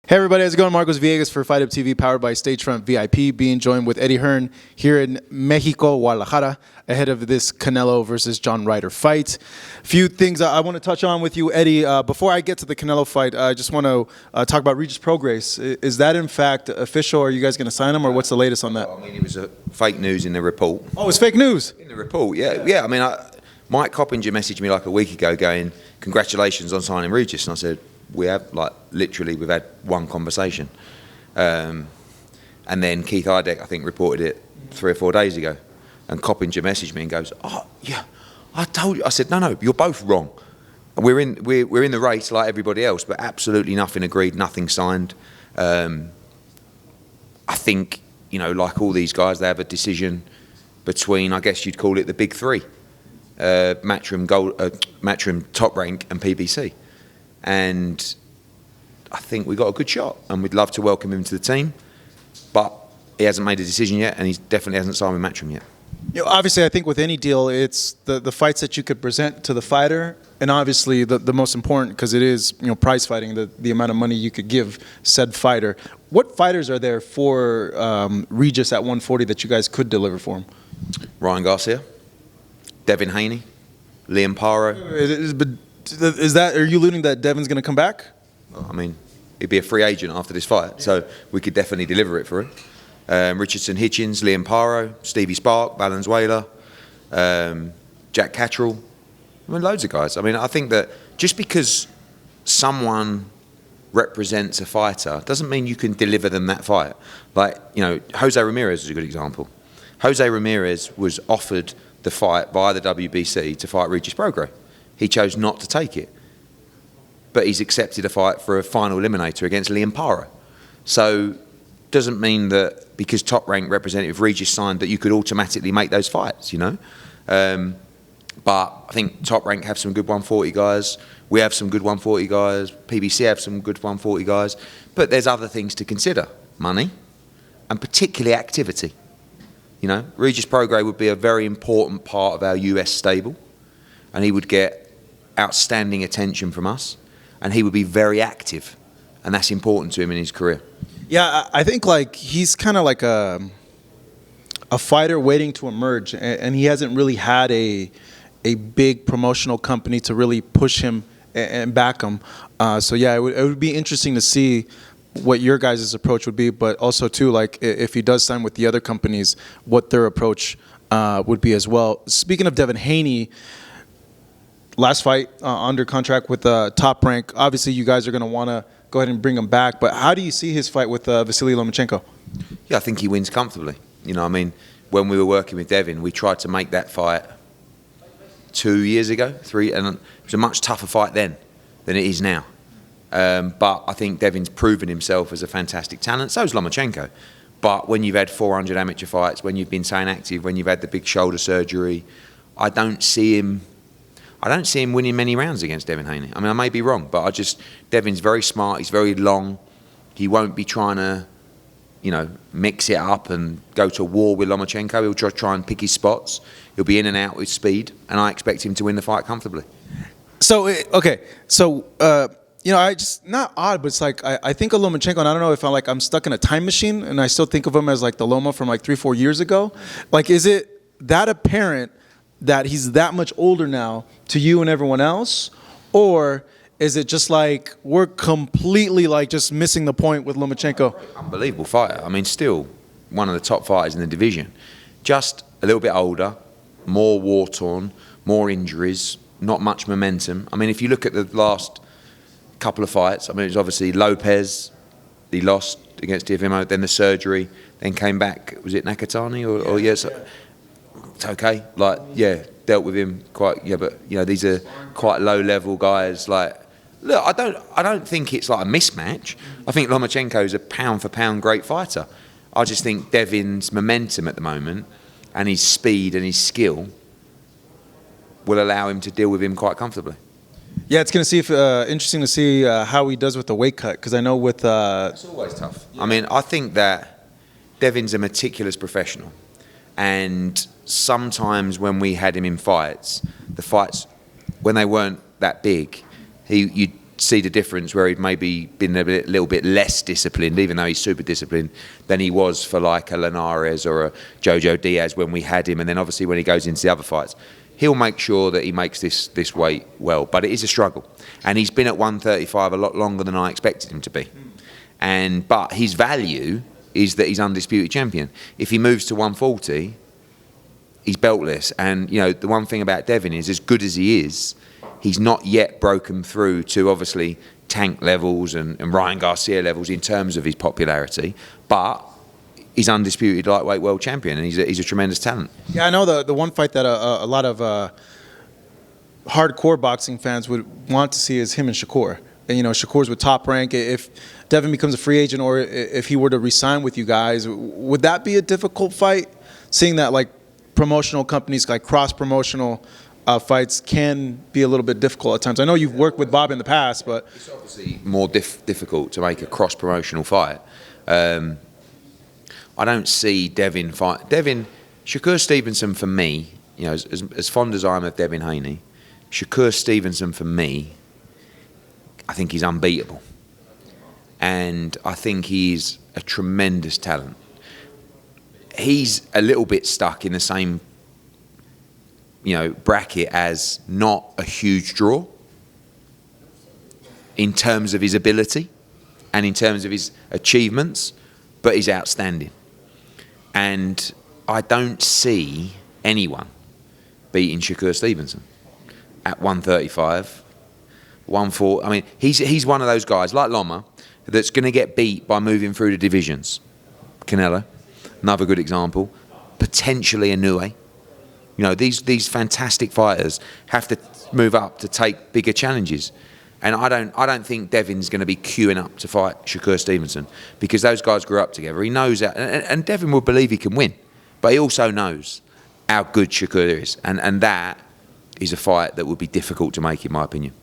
Hey everybody, how's it going? Marcos Villegas for Fight Up TV, powered by Stagefront VIP, being joined with Eddie Hearn here in Mexico, Guadalajara, ahead of this Canelo versus John Ryder fight. A few things I want to touch on with you, Eddie. Before I get to the Canelo fight, I just want to talk about Regis Prograis. Is that in fact official? Are you guys going to sign him, or what's the latest on that? I mean, it was fake news in the report. Oh, it's fake news? In the report, yeah. I mean, Mike Coppinger messaged me like a week ago going, congratulations on signing Regis. And I said, we've had one conversation. And then Keith Idek, I think, reported it 3 or 4 days ago. And Coppinger messaged me and goes, oh, yeah, I told you. I said, no, you're both wrong. We're in the race like everybody else, but absolutely nothing agreed, nothing signed. I think, like all these guys, they have a decision between, I guess you'd call it the big three. Matchroom, Top Rank and PBC. And I think we got a good shot, and we'd love to welcome him to the team, but he hasn't made a decision yet, and he definitely hasn't signed with Matchroom yet. Obviously, I think with any deal, it's the fights that you could present to the fighter, and obviously the most important, because it is prize fighting, the amount of money you could give said fighter. What fighters are there for Regis at 140 that you guys could deliver for him? Ryan Garcia, Devin Haney, Liam Paro. Are you alluding that Devin's going to come back? Well, I mean, he'd be a free agent after this fight, so we could definitely deliver it for him. Richardson Hitchens, Liam Paro, Stevie Spark, Valenzuela, Jack Catterall. I mean, loads of guys. I mean, I think that just because someone represents a fighter doesn't mean you can deliver them that fight. Like, Jose Ramirez is a good example. Jose Ramirez was offered the fight by the WBC to fight Regis Prograis. He chose not to take it, but he's accepted a fight for a final eliminator against Liam Paro. So doesn't mean that because Top Rank representative Regis signed that you could automatically make those fights, But I think Top Rank have some good 140 guys. We have some good 140 guys. PBC have some good 140 guys. But there's other things to consider. Money, and particularly activity. Regis Prograis would be a very important part of our US stable, and he would get outstanding attention from us, and he would be very active, and that's important to him in his career. Yeah, I think he's kind of like a fighter waiting to emerge, and he hasn't really had a big promotional company to really push him and back him. So yeah, it would be interesting to see what your guys' approach would be, but also too, if he does sign with the other companies, what their approach would be as well. Speaking of Devin Haney, last fight under contract with Top Rank. Obviously, you guys are going to want to go ahead and bring him back. But how do you see his fight with Vasyl Lomachenko? Yeah, I think he wins comfortably. When we were working with Devin, we tried to make that fight 2 years ago, 3, and it was a much tougher fight then than it is now. But I think Devin's proven himself as a fantastic talent. So is Lomachenko. But when you've had 400 amateur fights, when you've been so inactive, when you've had the big shoulder surgery, I don't see him winning many rounds against Devin Haney. I mean, I may be wrong, but Devin's very smart. He's very long. He won't be trying to, mix it up and go to war with Lomachenko. He'll try and pick his spots. He'll be in and out with speed, and I expect him to win the fight comfortably. So, okay. So, I just, not odd, but it's I think of Lomachenko, and I don't know if I'm stuck in a time machine, and I still think of him as the Loma from 3-4 years ago. Is it that apparent that he's that much older now to you and everyone else? Or is it just we're completely just missing the point with Lomachenko? Unbelievable fighter. I mean, still one of the top fighters in the division. Just a little bit older, more war-torn, more injuries, not much momentum. I mean, if you look at the last couple of fights, it was obviously Lopez, he lost against Tiafimo, then the surgery, then came back. Was it Nakatani or yes? It's okay. Dealt with him quite. Yeah, but these are quite low-level guys. Look, I don't think it's a mismatch. I think Lomachenko is a pound-for-pound great fighter. I just think Devin's momentum at the moment and his speed and his skill will allow him to deal with him quite comfortably. Yeah, it's going to see interesting to see how he does with the weight cut, because I know with it's always tough. I mean, I think that Devin's a meticulous professional, and sometimes when we had him in fights, the fights when they weren't that big, you see the difference where he'd maybe been a little bit less disciplined, even though he's super disciplined, than he was for like a Linares or a Jojo Diaz when we had him. And then obviously when he goes into the other fights, he'll make sure that he makes this weight well. But it is a struggle. And he's been at 135 a lot longer than I expected him to be. But his value is that he's undisputed champion. If he moves to 140, he's beltless. And, you know, the one thing about Devin is, as good as he is, he's not yet broken through to obviously Tank levels and Ryan Garcia levels in terms of his popularity. But he's undisputed lightweight world champion, and he's a tremendous talent. Yeah, I know the one fight that a lot of hardcore boxing fans would want to see is him and Shakur. And, you know, Shakur's with Top Rank. If Devin becomes a free agent, or if he were to resign with you guys, would that be a difficult fight? Seeing that, like, promotional companies, like cross-promotional fights, can be a little bit difficult at times. I know you've worked with Bob in the past, but it's obviously more difficult to make a cross-promotional fight. I don't see Devin fight. Shakur Stevenson for me, you know, as fond as I am of Devin Haney, Shakur Stevenson for me, I think he's unbeatable. And I think he's a tremendous talent. He's a little bit stuck in the same, you know, bracket as not a huge draw in terms of his ability and in terms of his achievements, but he's outstanding. And I don't see anyone beating Shakur Stevenson at 135, 140. I mean, he's one of those guys like Loma that's going to get beat by moving through the divisions. Canelo, another good example. Potentially a Inoue. You know, these fantastic fighters have to move up to take bigger challenges. And I don't think Devin's going to be queuing up to fight Shakur Stevenson, because those guys grew up together. He knows that, and Devin will believe he can win, but he also knows how good Shakur is, and that is a fight that would be difficult to make, in my opinion.